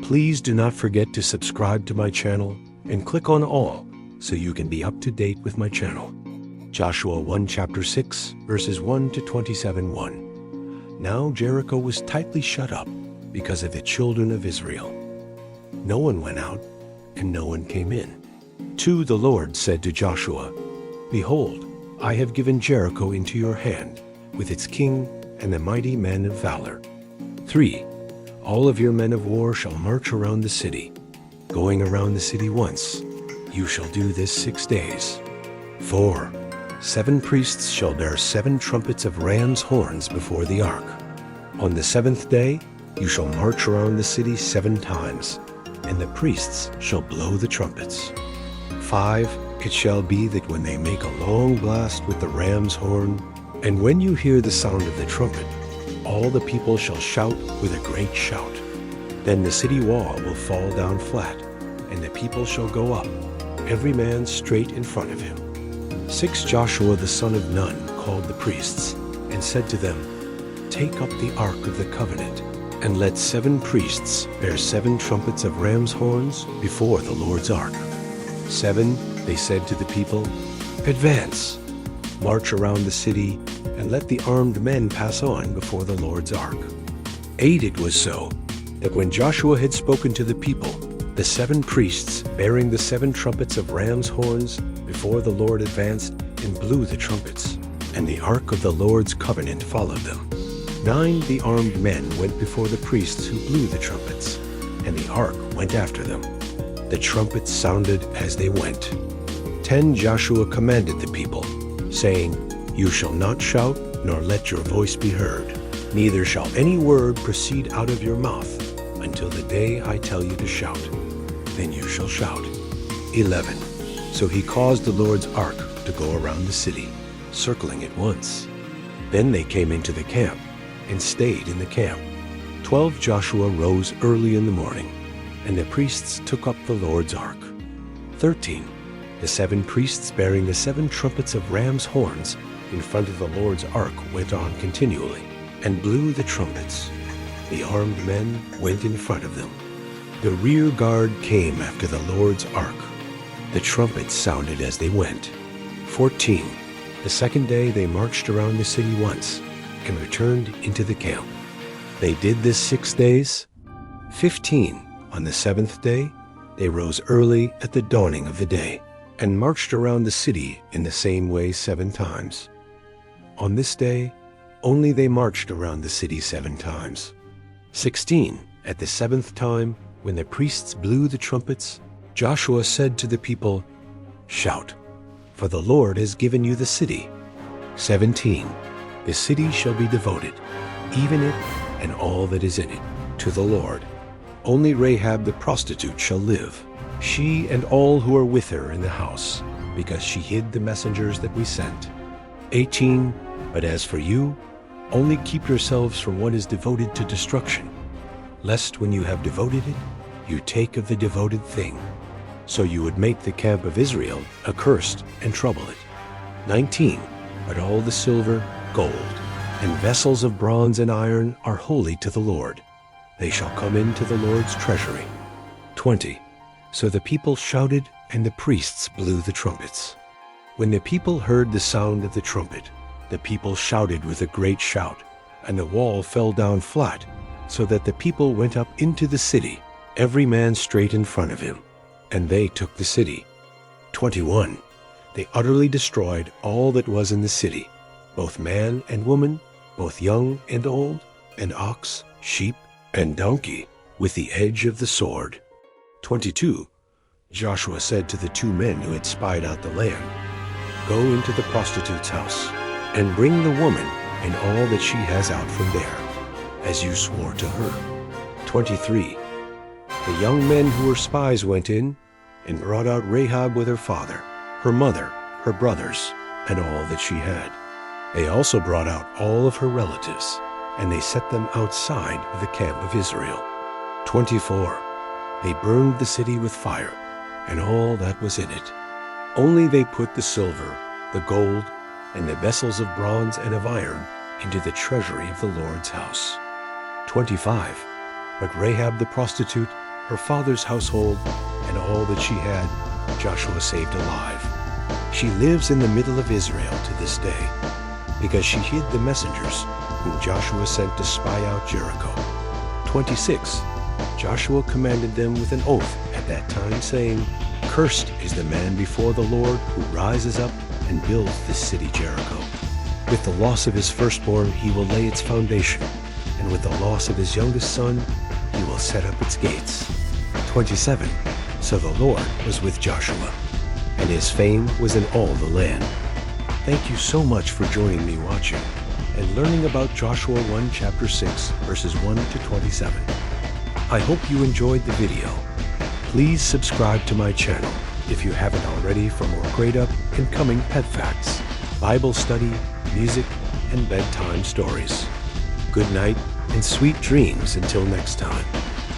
Please do not forget to subscribe to my channel and click on all so you can be up to date with my channel. Joshua 1 chapter 6 verses 1 to 27:1. Now Jericho was tightly shut up because of the children of Israel. No one went out and no one came in. 2. The Lord said to Joshua, Behold, I have given Jericho into your hand, with its king and the mighty men of valor. 3. All of your men of war shall march around the city. Going around the city once, you shall do this 6 days. 4. 7 priests shall bear 7 trumpets of ram's horns before the ark. On the 7th day, you shall march around the city 7 times, and the priests shall blow the trumpets. 5. It shall be that when they make a long blast with the ram's horn, and when you hear the sound of the trumpet, all the people shall shout with a great shout. Then the city wall will fall down flat, and the people shall go up, every man straight in front of him. 6. Joshua the son of Nun called the priests, and said to them, Take up the ark of the covenant, and let 7 priests bear 7 trumpets of ram's horns before the Lord's ark. 7. They said to the people, Advance, march around the city, and let the armed men pass on before the Lord's ark. 8. It was so, that when Joshua had spoken to the people, the 7 priests bearing the 7 trumpets of ram's horns before the Lord advanced and blew the trumpets, and the ark of the Lord's covenant followed them. 9. The armed men went before the priests who blew the trumpets, and the ark went after them. The trumpets sounded as they went. 10. Joshua commanded the people, saying, You shall not shout, nor let your voice be heard, neither shall any word proceed out of your mouth until the day I tell you to shout. Then you shall shout. 11. So he caused the Lord's ark to go around the city, circling it once. Then they came into the camp and stayed in the camp. 12. Joshua rose early in the morning, and the priests took up the Lord's ark. 13. The 7 priests bearing the 7 trumpets of ram's horns in front of the Lord's ark went on continually, and blew the trumpets. The armed men went in front of them. The rear guard came after the Lord's ark. The trumpets sounded as they went. 14. The 2nd day they marched around the city once, and returned into the camp. They did this 6 days. 15. On the 7th day, they rose early at the dawning of the day, and marched around the city in the same way 7 times. On this day, only they marched around the city 7 times. 16. At the 7th time, when the priests blew the trumpets, Joshua said to the people, Shout, for the Lord has given you the city. 17. The city shall be devoted, even it and all that is in it, to the Lord. Only Rahab the prostitute shall live, she and all who are with her in the house, because she hid the messengers that we sent. 18. But as for you, only keep yourselves from what is devoted to destruction, lest when you have devoted it, you take of the devoted thing, so you would make the camp of Israel accursed and trouble it. 19. But all the silver, gold, and vessels of bronze and iron are holy to the Lord. They shall come into the Lord's treasury. 20. So the people shouted, and the priests blew the trumpets. When the people heard the sound of the trumpet, the people shouted with a great shout, and the wall fell down flat, so that the people went up into the city, every man straight in front of him, and they took the city. 21. They utterly destroyed all that was in the city, both man and woman, both young and old, and ox, sheep, and donkey, with the edge of the sword. 22. Joshua said to the 2 men who had spied out the land, Go into the prostitute's house, and bring the woman and all that she has out from there, as you swore to her. 23. The young men who were spies went in, and brought out Rahab with her father, her mother, her brothers, and all that she had. They also brought out all of her relatives, and they set them outside of the camp of Israel. 24. They burned the city with fire, and all that was in it. Only they put the silver, the gold, and the vessels of bronze and of iron into the treasury of the Lord's house. 25. But Rahab the prostitute her father's household, and all that she had, Joshua saved alive. She lives in the middle of Israel to this day, because she hid the messengers whom Joshua sent to spy out Jericho. 26. Joshua commanded them with an oath at that time, saying, "Cursed is the man before the Lord who rises up and builds this city Jericho. With the loss of his firstborn he will lay its foundation, and with the loss of his youngest son he will set up its gates." 27. So the Lord was with Joshua, and his fame was in all the land. Thank you so much for joining me watching and learning about Joshua 1 chapter 6 verses 1 to 27. I hope you enjoyed the video. Please subscribe to my channel if you haven't already for more great up and coming pet facts, Bible study, music, and bedtime stories. Good night and sweet dreams until next time.